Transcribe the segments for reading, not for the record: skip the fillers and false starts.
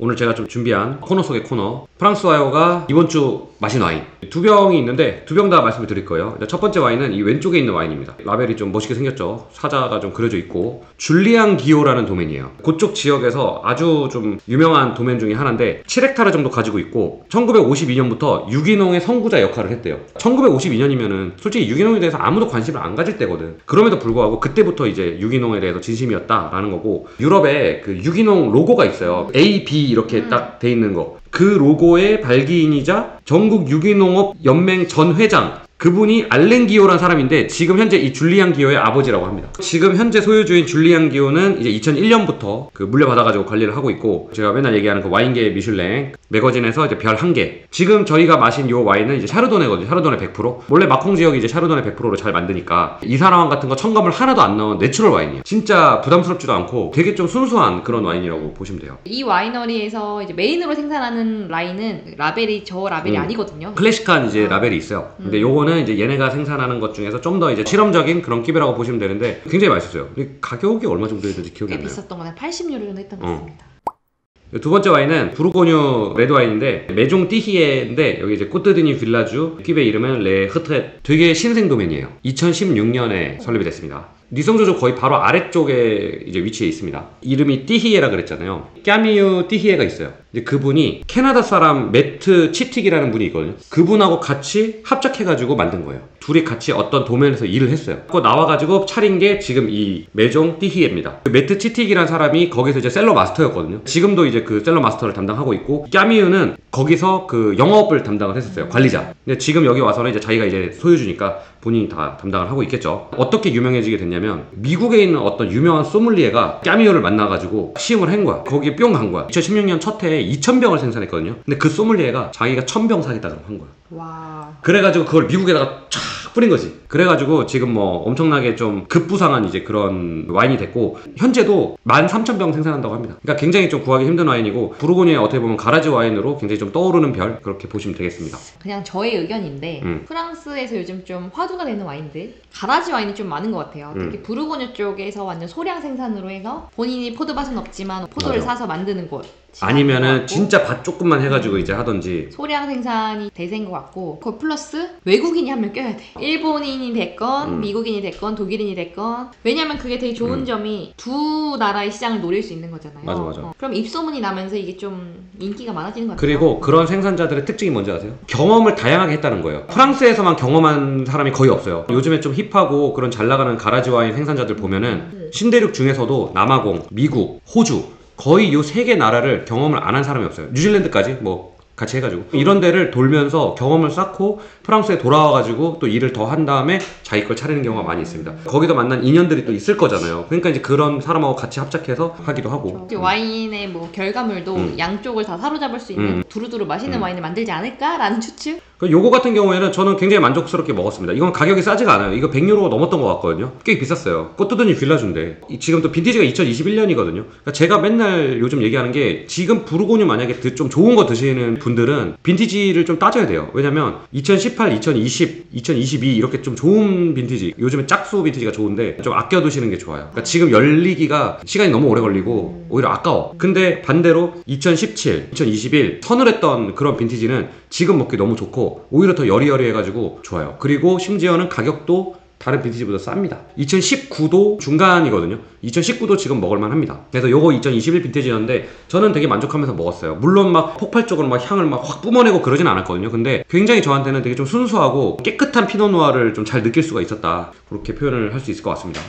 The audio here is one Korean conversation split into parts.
오늘 제가 좀 준비한 코너 속의 코너, 프랑스 와요가 이번 주 마신 와인 두 병이 있는데 두 병 다 말씀을 드릴 거예요. 첫 번째 와인은 이 왼쪽에 있는 와인입니다. 라벨이 좀 멋있게 생겼죠. 사자가 좀 그려져 있고 줄리앙 기오라는 도면이에요. 그쪽 지역에서 아주 좀 유명한 도면 중에 하나인데 7헥타르 정도 가지고 있고 1952년부터 유기농의 선구자 역할을 했대요. 1952년이면은 솔직히 유기농에 대해서 아무도 관심을 안 가질 때거든. 그럼에도 불구하고 그때부터 이제 유기농에 대해서 진심이었다라는 거고, 유럽에 그 유기농 로고가 있어요. A, B 이렇게 딱 돼 있는 거. 그 로고의 발기인이자 전국 유기농업 연맹 전 회장, 그분이 알렌 기오라는 사람인데 지금 현재 이 줄리앙 기오의 아버지라고 합니다. 지금 현재 소유주인 줄리앙 기오는 이제 2001년부터 그 물려받아가지고 관리를 하고 있고, 제가 맨날 얘기하는 그 와인계 미슐랭 매거진에서 이제 별 1개. 지금 저희가 마신 요 와인은 이제 샤르도네거든요. 샤르도네 100%. 원래 마콩 지역이 이제 샤르도네 100%로 잘 만드니까 이산화황 같은 거 첨가물 하나도 안 넣은 내추럴 와인이에요. 진짜 부담스럽지도 않고 되게 좀 순수한 그런 와인이라고 보시면 돼요. 이 와이너리에서 이제 메인으로 생산하는 라인은 라벨이 저 라벨이 아니거든요. 클래식한 이제 라벨이 있어요. 근데 요거는 이제 얘네가 생산하는 것 중에서 좀 더 이제 실험적인 그런 끼배라고 보시면 되는데 굉장히 맛있었어요. 가격이 얼마 정도 했는지 기억이 안 나요. 비쌌던 거는 80유로 정도 했던 것 같습니다. 두 번째 와인은 부르고뉴 레드 와인인데 메종 띠히에인데 여기 이제 꼬뜨드니 빌라주, 끼배 이름은 레 흐트렛. 되게 신생 도면이에요. 2016년에 설립이 됐습니다. 니성조조 거의 바로 아래쪽에 이제 위치해 있습니다. 이름이 띠히에라 그랬잖아요. 까미유 띠히에가 있어요. 이제 그분이 캐나다 사람 매트 치틱이라는 분이 있거든요. 그분하고 같이 합작해가지고 만든 거예요. 둘이 같이 어떤 도면에서 일을 했어요. 그거 나와가지고 차린 게 지금 이 메종 띠히에입니다. 매트 치틱이라는 사람이 거기서 이제 셀러 마스터였거든요. 지금도 이제 그 셀러 마스터를 담당하고 있고, 까미유는 거기서 그 영업을 담당을 했었어요. 관리자. 근데 지금 여기 와서는 이제 자기가 이제 소유주니까 본인이 다 담당을 하고 있겠죠. 어떻게 유명해지게 됐냐면 미국에 있는 어떤 유명한 소믈리에가 까미유를 만나가지고 시음을 한 거야. 거기에 뿅 간 거야. 2016년 첫 해에 2,000병을 생산했거든요. 근데 그 소믈리에가 자기가 1,000병 사겠다고 한 거야. 와. 그래가지고 그걸 미국에다가 쫙 뿌린 거지. 그래가지고 지금 뭐 엄청나게 좀 급부상한 이제 그런 와인이 됐고, 현재도 13,000병 생산한다고 합니다. 그러니까 굉장히 좀 구하기 힘든 와인이고, 부르고뉴의 어떻게 보면 가라지 와인으로 굉장히 좀 떠오르는 별, 그렇게 보시면 되겠습니다. 그냥 저의 의견인데 프랑스에서 요즘 좀 화두가 되는 와인들, 가라지 와인이 좀 많은 것 같아요. 특히 부르고뉴 쪽에서 완전 소량 생산으로 해서 본인이 포도밭은 없지만 포도를 맞아. 사서 만드는 곳, 아니면은 진짜 밭 조금만 해가지고 이제 하던지. 소량 생산이 대세인 것 같고, 그 플러스 외국인이 한 명 껴야 돼. 일본인이 됐건 미국인이 됐건 독일인이 됐건. 왜냐면 그게 되게 좋은 점이 두 나라의 시장을 노릴 수 있는 거잖아요. 맞아. 그럼 입소문이 나면서 이게 좀 인기가 많아지는 것 같아요. 그리고 그런 생산자들의 특징이 뭔지 아세요? 경험을 다양하게 했다는 거예요. 프랑스에서만 경험한 사람이 거의 없어요. 요즘에 좀 힙하고 그런 잘 나가는 가라지 와인 생산자들 보면은 신대륙 중에서도 남아공, 미국, 호주, 거의 요 세 개 나라를 경험을 안 한 사람이 없어요. 뉴질랜드까지 뭐 같이 해가지고 이런 데를 돌면서 경험을 쌓고 프랑스에 돌아와가지고 또 일을 더 한 다음에 자기 걸 차리는 경우가 많이 있습니다. 거기서 만난 인연들이 또 있을 거잖아요. 그러니까 이제 그런 사람하고 같이 합작해서 하기도 하고. 와인의 뭐 결과물도 양쪽을 다 사로잡을 수 있는 두루두루 맛있는 와인을 만들지 않을까라는 추측? 요거 같은 경우에는 저는 굉장히 만족스럽게 먹었습니다. 이건 가격이 싸지가 않아요. 이거 100유로가 넘었던 것 같거든요. 꽤 비쌌어요. 꼬뜨드니 빌라주인데 지금 또 빈티지가 2021년이거든요. 그러니까 제가 맨날 요즘 얘기하는 게, 지금 부르고뉴 만약에 좀 좋은 거 드시는 분들은 빈티지를 좀 따져야 돼요. 왜냐면 2018, 2020, 2022 이렇게 좀 좋은 빈티지, 요즘에 짝수 빈티지가 좋은데 좀 아껴 두시는 게 좋아요. 그러니까 지금 열리기가 시간이 너무 오래 걸리고 오히려 아까워. 근데 반대로 2017, 2021 서늘했던 그런 빈티지는 지금 먹기 너무 좋고 오히려 더 여리여리해가지고 좋아요. 그리고 심지어는 가격도 다른 빈티지보다 쌉니다. 2019도 중간이거든요. 2019도 지금 먹을만 합니다. 그래서 요거 2021 빈티지였는데 저는 되게 만족하면서 먹었어요. 물론 막 폭발적으로 막 향을 막 확 뿜어내고 그러진 않았거든요. 근데 굉장히 저한테는 되게 좀 순수하고 깨끗한 피노누아를 좀 잘 느낄 수가 있었다, 그렇게 표현을 할 수 있을 것 같습니다.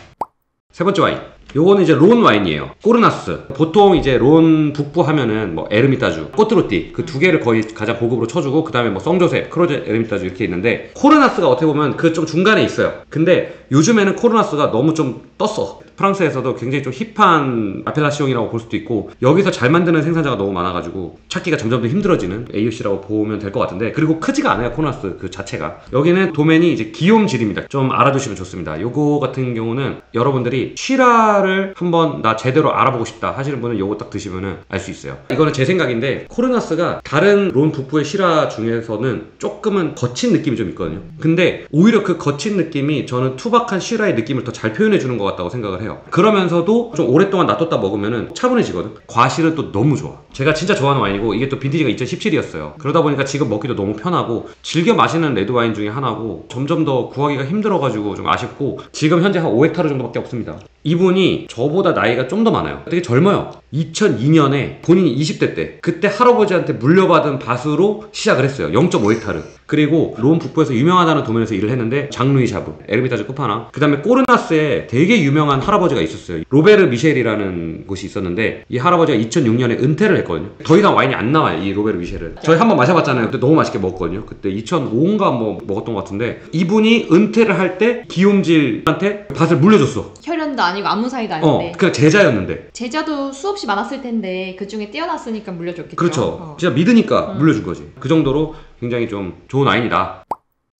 세 번째 와인. 요거는 이제 론 와인이에요. 코르나스. 보통 이제 론 북부 하면은 뭐 에르미타주, 꼬트로띠 그 두 개를 거의 가장 고급으로 쳐주고, 그 다음에 뭐 성조셉, 크로제 에르미타주 이렇게 있는데, 코르나스가 어떻게 보면 그 좀 중간에 있어요. 근데 요즘에는 코르나스가 너무 좀 떴어. 프랑스에서도 굉장히 좀 힙한 아펠라시옹이라고 볼 수도 있고, 여기서 잘 만드는 생산자가 너무 많아가지고 찾기가 점점 더 힘들어지는 AOC라고 보면 될 것 같은데, 그리고 크지가 않아요. 코르나스 그 자체가. 여기는 도면이 이제 기욤질입니다. 좀 알아두시면 좋습니다. 요거 같은 경우는 여러분들이 쉬라를 한번 나 제대로 알아보고 싶다 하시는 분은 요거 딱 드시면은 알 수 있어요. 이거는 제 생각인데, 코르나스가 다른 론 북부의 쉬라 중에서는 조금은 거친 느낌이 좀 있거든요. 근데 오히려 그 거친 느낌이 저는 투박한 쉬라의 느낌을 더 잘 표현해 주는 것 같다고 생각을 해요. 해요. 그러면서도 좀 오랫동안 놔뒀다 먹으면은 차분해지거든. 과실은 또 너무 좋아. 제가 진짜 좋아하는 와인이고 이게 또 빈티지가 2017이었어요. 그러다 보니까 지금 먹기도 너무 편하고 즐겨 마시는 레드 와인 중에 하나고 점점 더 구하기가 힘들어가지고 좀 아쉽고 지금 현재 한 5헥타르 정도밖에 없습니다. 이분이 저보다 나이가 좀 더 많아요. 되게 젊어요. 2002년에 본인이 20대 때 그때 할아버지한테 물려받은 밭으로 시작을 했어요. 0.5헥타르. 그리고 롬 북부에서 유명하다는 도면에서 일을 했는데 장루이 샤브, 에르미타주 끝판왕, 그 다음에 꼬르나스에 되게 유명한 할아버지가 있었어요. 로베르 미셸이라는 곳이 있었는데 이 할아버지가 2006년에 은퇴를 했거든요. 더 이상 와인이 안 나와요, 이 로베르 미셸은. 저희 한번 마셔봤잖아요. 그때 너무 맛있게 먹었거든요. 그때 2005인가 뭐 먹었던 것 같은데 이분이 은퇴를 할 때 기욤질한테 밭을 물려줬어. 혈연도 아니고 아무 사이도 아닌데. 그냥 제자였는데. 제자도 수없이 많았을 텐데 그 중에 뛰어났으니까 물려줬겠죠. 그렇죠. 진짜 믿으니까 물려준 거지. 그 정도로 굉장히 좀 좋은 와인이다.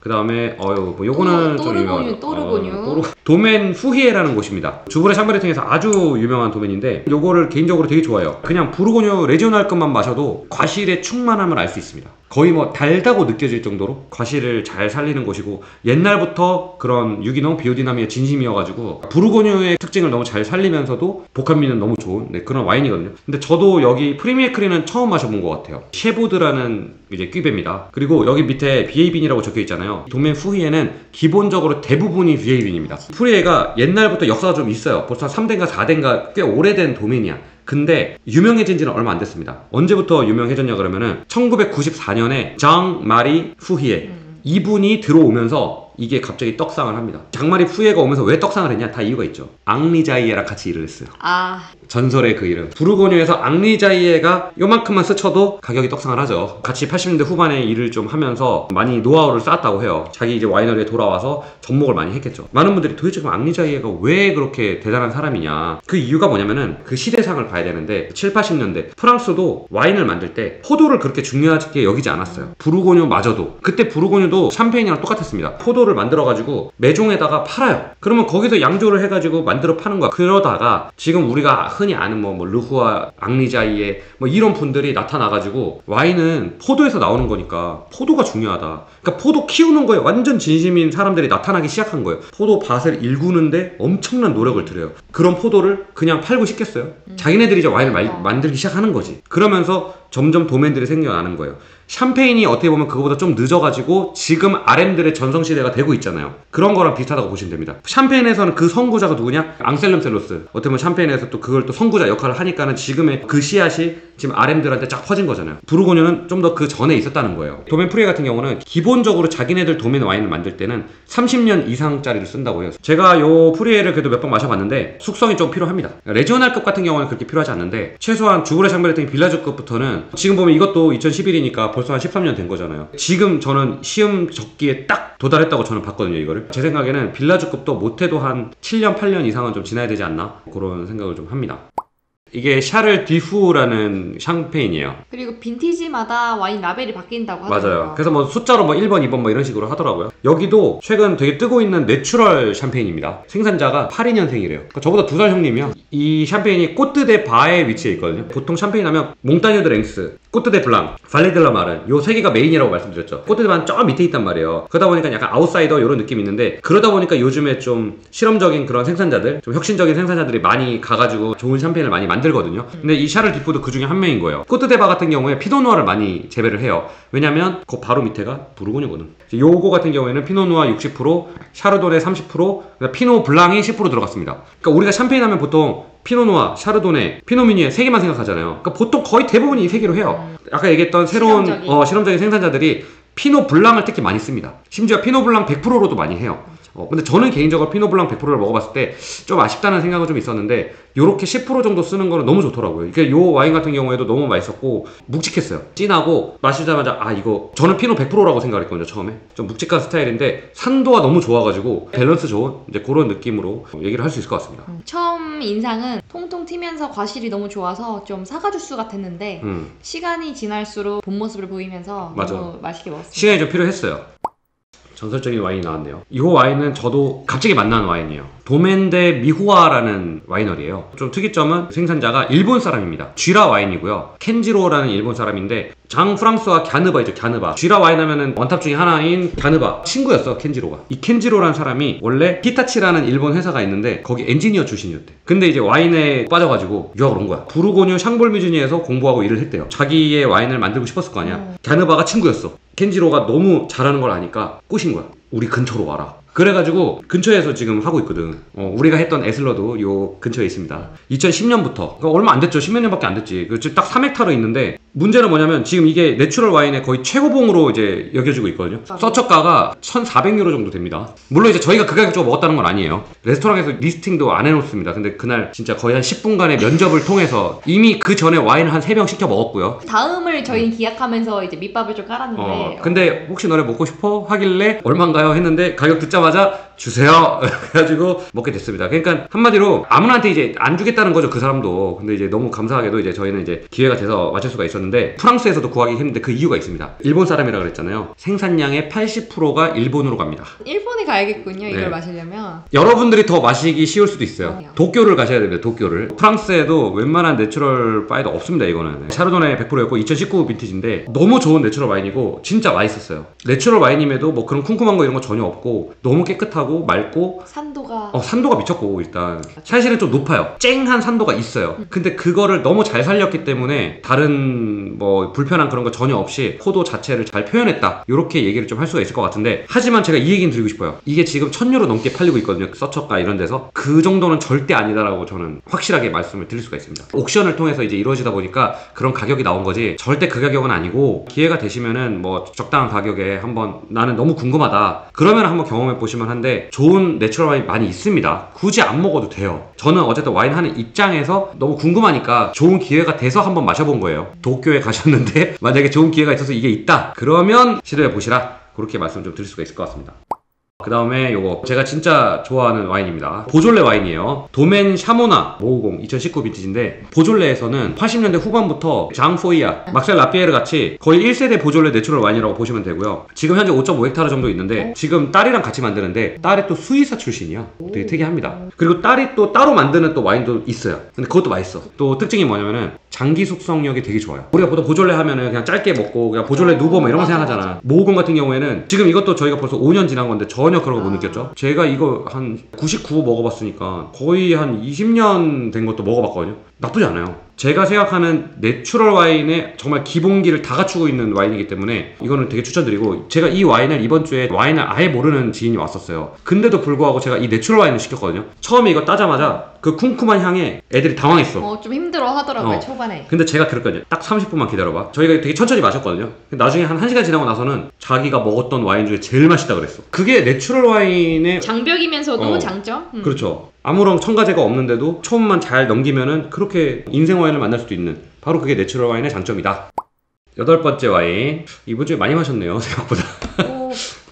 그 다음에 뭐 요거는 좀 유명하죠. 또르고뉴. 도멘 후히에라는 곳입니다. 주브레 샹브레팅에서 아주 유명한 도멘인데 요거를 개인적으로 되게 좋아해요. 그냥 부르고뉴 레지오날 것만 마셔도 과실의 충만함을 알 수 있습니다. 거의 뭐 달다고 느껴질 정도로 과실을 잘 살리는 곳이고 옛날부터 그런 유기농 비오디나미의 진심이어가지고 부르고뉴의 특징을 너무 잘 살리면서도 복합미는 너무 좋은 그런 와인이거든요. 근데 저도 여기 프리미에크리는 처음 마셔본 것 같아요. 셰보드라는 이제 퀴베입니다. 그리고 여기 밑에 비에이빈이라고 적혀 있잖아요. 도멘 후히에는 기본적으로 대부분이 비에이빈입니다. 후히에가 옛날부터 역사가 좀 있어요. 벌써 3대인가 4대인가 꽤 오래된 도멘이야. 근데 유명해진 지는 얼마 안 됐습니다. 언제부터 유명해졌냐 그러면은 1994년에 장 마리 후히에 이분이 들어오면서 이게 갑자기 떡상을 합니다. 장마리 후예가 오면서 왜 떡상을 했냐? 다 이유가 있죠. 앙리자이에랑 같이 일을 했어요. 전설의 그 이름. 부르고뉴에서 앙리자이에가 요만큼만 스쳐도 가격이 떡상을 하죠. 같이 80년대 후반에 일을 좀 하면서 많이 노하우를 쌓았다고 해요. 자기 이제 와이너리에 돌아와서 접목을 많이 했겠죠. 많은 분들이 도대체 그럼 앙리자이에가 왜 그렇게 대단한 사람이냐? 그 이유가 뭐냐면은 그 시대상을 봐야 되는데 7, 80년대 프랑스도 와인을 만들 때 포도를 그렇게 중요하게 여기지 않았어요. 부르고뉴마저도. 그때 부르고뉴도 샴페인이랑 똑같았습니다. 포도를 만들어가지고 매종에다가 팔아요. 그러면 거기서 양조를 해가지고 만들어 파는 거야. 그러다가 지금 우리가 흔히 아는 뭐 르후아, 앙리자이에 뭐 이런 분들이 나타나가지고 와인은 포도에서 나오는 거니까 포도가 중요하다. 그러니까 포도 키우는 거에 완전 진심인 사람들이 나타나기 시작한 거예요. 포도 밭을 일구는데 엄청난 노력을 들여요. 그런 포도를 그냥 팔고 싶겠어요? 자기네들이 이제 와인을 만들기 시작하는 거지. 그러면서 점점 도멘들이 생겨나는 거예요. 샴페인이 어떻게 보면 그거보다 좀 늦어가지고 지금 RM들의 전성시대가 되고 있잖아요. 그런 거랑 비슷하다고 보시면 됩니다. 샴페인에서는 그 선구자가 누구냐? 앙셀름 셀로스. 어떻게 보면 샴페인에서 또 그걸 또 선구자 역할을 하니까는 지금의 그 씨앗이 지금 RM들한테 쫙 퍼진 거잖아요. 부르고뉴는 좀 더 그 전에 있었다는 거예요. 도멘 프리에 같은 경우는 기본적으로 자기네들 도멘 와인을 만들 때는 30년 이상짜리를 쓴다고 해요. 제가 요 프리에를 그래도 몇 번 마셔봤는데 숙성이 좀 필요합니다. 레지오날급 같은 경우는 그렇게 필요하지 않는데 최소한 주브레 샹브레팅 빌라주급부터는 지금 보면 이것도 2011이니까 벌써 한 13년 된 거잖아요. 지금 저는 시음 적기에 딱 도달했다고 저는 봤거든요, 이거를. 제 생각에는 빌라주급도 못해도 한 7년, 8년 이상은 좀 지나야 되지 않나? 그런 생각을 좀 합니다. 이게 샤를 디후라는 샹페인이에요. 그리고 빈티지마다 와인 라벨이 바뀐다고 하더라고요. 맞아요. 그래서 뭐 숫자로 뭐 1번, 2번 뭐 이런 식으로 하더라고요. 여기도 최근 되게 뜨고 있는 내추럴 샴페인입니다. 생산자가 82년생이래요. 그러니까 저보다 2살 형님이요. 이 샴페인이 꼬뜨데 바에 위치해 있거든요. 보통 샴페인 하면 몽타뉴 드 랭스, 꼬뜨데 블랑, 발레들라 마른 요 세 개가 메인이라고 말씀드렸죠. 꼬뜨데 바는 저 밑에 있단 말이에요. 그러다 보니까 약간 아웃사이더 이런 느낌이 있는데 그러다 보니까 요즘에 좀 실험적인 그런 생산자들, 좀 혁신적인 생산자들이 많이 가가지고 좋은 샴페인을 많이 만들거든요. 근데 이 샤를 디푸도 그 중에 한 명인 거예요. 꼬뜨데바 같은 경우에 피노누아를 많이 재배를 해요. 왜냐면 그 바로 밑에가 부르고뉴거든. 요거 같은 경우에는 피노누아 60%, 샤르도네 30%, 피노 블랑이 10% 들어갔습니다. 그러니까 우리가 샴페인 하면 보통 피노누아, 샤르도네, 피노미니에 3개만 생각하잖아요. 그러니까 보통 거의 대부분이 이 3개로 해요. 아까 얘기했던 새로운 실험적인 생산자들이 피노 블랑을 특히 많이 씁니다. 심지어 피노 블랑 100%로도 많이 해요. 근데 저는 개인적으로 피노 블랑 100%를 먹어봤을 때 좀 아쉽다는 생각은 좀 있었는데 요렇게 10% 정도 쓰는 거는 너무 좋더라고요. 이게 요 와인 같은 경우에도 너무 맛있었고 묵직했어요. 진하고 마시자마자 이거 저는 피노 100%라고 생각했거든요. 처음에 좀 묵직한 스타일인데 산도가 너무 좋아가지고 밸런스 좋은 이제 그런 느낌으로 얘기를 할 수 있을 것 같습니다. 처음 인상은 통통 튀면서 과실이 너무 좋아서 좀 사과 주스 같았는데 시간이 지날수록 본 모습을 보이면서 너무 맛있게 먹었습니다. 시간이 좀 필요했어요. 전설적인 와인이 나왔네요. 이 와인은 저도 갑자기 만난 와인이에요. 도멘데 미후아라는 와이너리예요. 좀 특이점은 생산자가 일본 사람입니다. 쥐라 와인이고요. 켄지로라는 일본 사람인데 장 프랑스와 갸느바이죠. 갸느바. 쥐라 와인 하면은 원탑 중에 하나인 갸느바 친구였어. 켄지로가. 이 켄지로라는 사람이 원래 히타치라는 일본 회사가 있는데 거기 엔지니어 출신이었대. 근데 이제 와인에 빠져가지고 유학을 온 거야. 부르고뉴 샹볼뮤즈니에서 공부하고 일을 했대요. 자기의 와인을 만들고 싶었을 거 아니야. 갸느바가 친구였어. 켄지로가 너무 잘하는 걸 아니까 꼬신 거야. 우리 근처로 와라. 그래가지고 근처에서 지금 하고 있거든. 우리가 했던 에슬러도 요 근처에 있습니다. 2010년부터 그러니까 얼마 안 됐죠. 10몇 년밖에 안 됐지. 딱 3헥타르 있는데 문제는 뭐냐면 지금 이게 내추럴 와인의 거의 최고봉으로 이제 여겨지고 있거든요. 서초가가 1,400유로 정도 됩니다. 물론 이제 저희가 그 가격 주고 먹었다는 건 아니에요. 레스토랑에서 리스팅도 안 해놓습니다. 근데 그날 진짜 거의 한 10분간의 면접을 통해서 이미 그 전에 와인을 한 3병 시켜 먹었고요. 다음을 저희는 기약하면서 이제 밑밥을 좀 깔았는데 근데 혹시 너네 먹고 싶어? 하길래 얼마인가요? 했는데 가격 듣자마자 주세요. 그래가지고 먹게 됐습니다. 그러니까 한마디로 아무나한테 이제 안 주겠다는 거죠. 그 사람도. 근데 이제 너무 감사하게도 이제 저희는 이제 기회가 돼서 마실 수가 있었는데 프랑스에서도 구하기 힘든데 그 이유가 있습니다. 일본 사람이라 그랬잖아요. 생산량의 80%가 일본으로 갑니다. 일본에 가야겠군요. 이걸 네. 마시려면. 여러분들이 더 마시기 쉬울 수도 있어요. 그럼요. 도쿄를 가셔야 됩니다. 도쿄를. 프랑스에도 웬만한 내추럴 바이도 없습니다. 이거는. 샤르도네 100%였고 2019 빈티지인데 너무 좋은 내추럴 와인이고 진짜 맛있었어요. 내추럴 와인임에도 뭐 그런 쿰쿰한 거 이런 거 전혀 없고 너무 깨끗하고 맑고 산도가 산도가 미쳤고 일단 사실은 좀 높아요. 쨍한 산도가 있어요. 근데 그거를 너무 잘 살렸기 때문에 다른 뭐 불편한 그런 거 전혀 없이 포도 자체를 잘 표현했다. 이렇게 얘기를 좀 할 수가 있을 것 같은데 하지만 제가 이 얘기는 드리고 싶어요. 이게 지금 1,000유로 넘게 팔리고 있거든요. 서초가 이런 데서. 그 정도는 절대 아니다라고 저는 확실하게 말씀을 드릴 수가 있습니다. 옥션을 통해서 이제 이루어지다 보니까 그런 가격이 나온 거지 절대 그 가격은 아니고 기회가 되시면은 뭐 적당한 가격에 한번 나는 너무 궁금하다. 그러면 한번 경험해 보시면 한데 좋은 내추럴 와인 많이 있습니다. 굳이 안 먹어도 돼요. 저는 어쨌든 와인 하는 입장에서 너무 궁금하니까 좋은 기회가 돼서 한번 마셔본 거예요. 도쿄에 가셨는데 만약에 좋은 기회가 있어서 이게 있다. 그러면 시도해 보시라. 그렇게 말씀 좀 드릴 수가 있을 것 같습니다. 그 다음에 요거 제가 진짜 좋아하는 와인입니다. 보졸레 와인이에요. 도멘 샤모나 550 2019 빈티지인데 보졸레에서는 80년대 후반부터 장 포이아, 막셀 라피에르 같이 거의 1세대 보졸레 내추럴 와인이라고 보시면 되고요. 지금 현재 5.5헥타르 정도 있는데 지금 딸이랑 같이 만드는데 딸이 또 수의사 출신이야. 되게 특이합니다. 그리고 딸이 또 따로 만드는 또 와인도 있어요. 근데 그것도 맛있어. 또 특징이 뭐냐면은 장기 숙성력이 되게 좋아요. 우리가 보통 보졸레 하면은 그냥 짧게 먹고 그냥 보졸레 누보 뭐 이런 거 생각하잖아. 모우공 같은 경우에는 지금 이것도 저희가 벌써 5년 지난 건데 전혀 그런 거 못 느꼈죠. 제가 이거 한 99 먹어봤으니까 거의 한 20년 된 것도 먹어봤거든요. 나쁘지 않아요. 제가 생각하는 내추럴 와인의 정말 기본기를 다 갖추고 있는 와인이기 때문에 이거는 되게 추천드리고 제가 이 와인을 이번 주에 와인을 아예 모르는 지인이 왔었어요. 근데도 불구하고 제가 이 내추럴 와인을 시켰거든요. 처음에 이거 따자마자 그 쿰쿰한 향에 애들이 당황했어. 좀 힘들어 하더라고요. 초반에. 근데 제가 그랬거든요. 딱 30분만 기다려봐. 저희가 되게 천천히 마셨거든요. 근데 나중에 한 1시간 지나고 나서는 자기가 먹었던 와인 중에 제일 맛있다 그랬어. 그게 내추럴 와인의 장벽이면서도 장점? 그렇죠. 아무런 첨가제가 없는데도 처음만 잘 넘기면은 그렇게 인생 와인을 만날 수도 있는 바로 그게 내추럴 와인의 장점이다. 8번째 와인. 이번 주에 많이 마셨네요. 생각보다.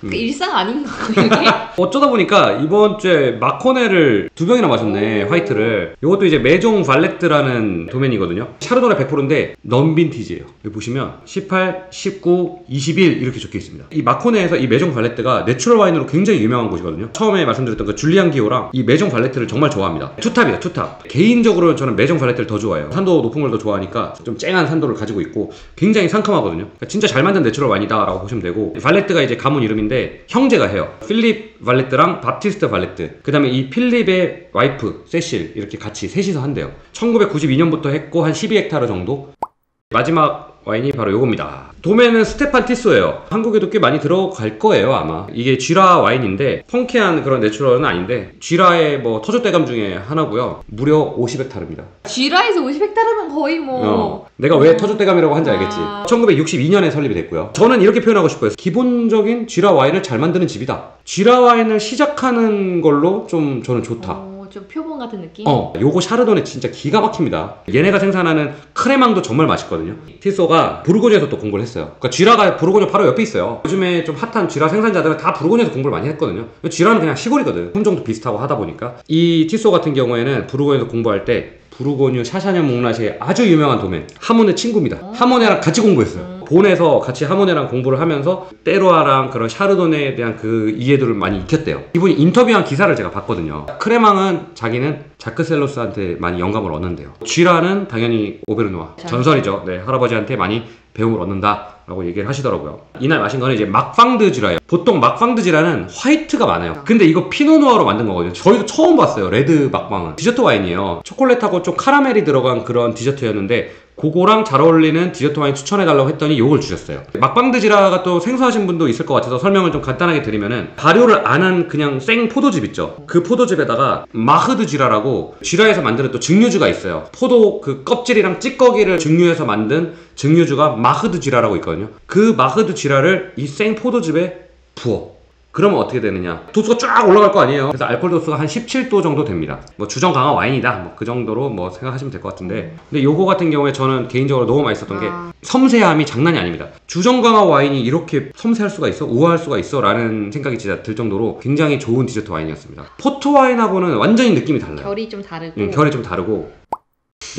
그 일상 아닌가 이게? 어쩌다 보니까 이번 주에 마코네를 2병이나 마셨네. 화이트를. 이것도 이제 메종 발레트라는 도면이거든요. 샤르도네 100%인데 넘빈티지예요. 여기 보시면 18, 19, 21 이렇게 적혀 있습니다. 이 마코네에서 이 메종 발레트가 내추럴 와인으로 굉장히 유명한 곳이거든요. 처음에 말씀드렸던 그 줄리안 기호랑 이 메종 발레트를 정말 좋아합니다. 투탑이에요. 투탑. 개인적으로 저는 메종 발레트를 더 좋아해요. 산도 높은 걸 더 좋아하니까 좀 쨍한 산도를 가지고 있고 굉장히 상큼하거든요. 그러니까 진짜 잘 만든 내추럴 와인이다 라고 보시면 되고, 발레트가 이제 가문 이름인데 형제가 해요. 필립 발레트랑 바티스트 발레트. 그 다음에 이 필립의 와이프 세실 이렇게 같이 셋이서 한대요. 1992년부터 했고 한 12헥타르 정도. 마지막 와인이 바로 요겁니다. 도메는 스테판 티소예요. 한국에도 꽤 많이 들어갈 거예요 아마. 이게 쥐라 와인인데 펑키한 그런 내추럴은 아닌데 쥐라의 뭐 터줏대감 중에 하나고요. 무려 50헥타르입니다. 쥐라에서 50헥타르면 거의 뭐 내가 왜 터줏대감이라고 한지 알겠지. 1962년에 설립이 됐고요. 저는 이렇게 표현하고 싶어요. 기본적인 쥐라 와인을 잘 만드는 집이다. 쥐라 와인을 시작하는 걸로 좀 저는 좋다. 좀 표본 같은 느낌? 요거 샤르도네 진짜 기가 막힙니다. 얘네가 생산하는 크레망도 정말 맛있거든요. 티소가 부르고뉴에서 또 공부를 했어요. 그러니까 쥐라가 부르고뉴 바로 옆에 있어요. 요즘에 좀 핫한 쥐라 생산자들은 다 부르고뉴에서 공부를 많이 했거든요. 쥐라는 그냥 시골이거든. 품종도 비슷하고 하다 보니까. 이 티소 같은 경우에는 부르고뉴에서 공부할 때 부르고뉴 샤샤냐 몽라시의 아주 유명한 도멘 하모네 친구입니다. 하모네랑 같이 공부했어요. 본에서 같이 하모네랑 공부를 하면서 때로아랑 그런 샤르도네에 대한 그 이해도를 많이 익혔대요. 이분이 인터뷰한 기사를 제가 봤거든요. 크레망은 자기는 자크셀로스한테 많이 영감을 얻는데요. 쥐라는 당연히 오베르누아 전설이죠. 네, 할아버지한테 많이 배움을 얻는다 라고 얘기를 하시더라고요. 이날 마신 거는 이제 막팡드지라예요. 보통 막팡드지라는 화이트가 많아요. 근데 이거 피노누아로 만든 거거든요. 저희도 처음 봤어요. 레드 막팡은. 디저트 와인이에요. 초콜릿하고 좀 카라멜이 들어간 그런 디저트였는데 그거랑 잘 어울리는 디저트 와인 추천해달라고 했더니 요걸 주셨어요. 막방드지라가 또 생소하신 분도 있을 것 같아서 설명을 좀 간단하게 드리면은 발효를 안 한 그냥 생 포도즙 있죠. 그 포도즙에다가 마흐드지라라고 쥐라에서 만드는 또 증류주가 있어요. 포도 그 껍질이랑 찌꺼기를 증류해서 만든 증류주가 마흐드지라라고 있거든요. 그 마흐드지라를 이 생 포도즙에 부어. 그러면 어떻게 되느냐? 도수가 쫙 올라갈 거 아니에요. 그래서 알코올 도수가 한 17도 정도 됩니다. 뭐 주정 강화 와인이다. 뭐 그 정도로 뭐 생각하시면 될 것 같은데. 근데 요거 같은 경우에 저는 개인적으로 너무 맛있었던 게 섬세함이 장난이 아닙니다. 주정 강화 와인이 이렇게 섬세할 수가 있어? 우아할 수가 있어? 라는 생각이 진짜 들 정도로 굉장히 좋은 디저트 와인이었습니다. 포트 와인하고는 완전히 느낌이 달라요. 결이 좀 다르고. 결이 좀 다르고.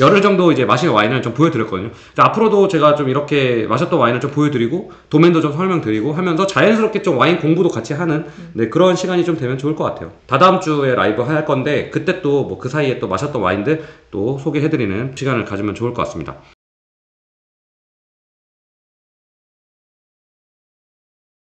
열흘 정도 이제 마시는 와인을 좀 보여드렸거든요. 앞으로도 제가 좀 이렇게 마셨던 와인을 좀 보여드리고 도면도 좀 설명드리고 하면서 자연스럽게 좀 와인 공부도 같이 하는 네, 그런 시간이 좀 되면 좋을 것 같아요. 다다음 주에 라이브 할 건데 그때 또 뭐 그 사이에 또 마셨던 와인들 또 소개해드리는 시간을 가지면 좋을 것 같습니다.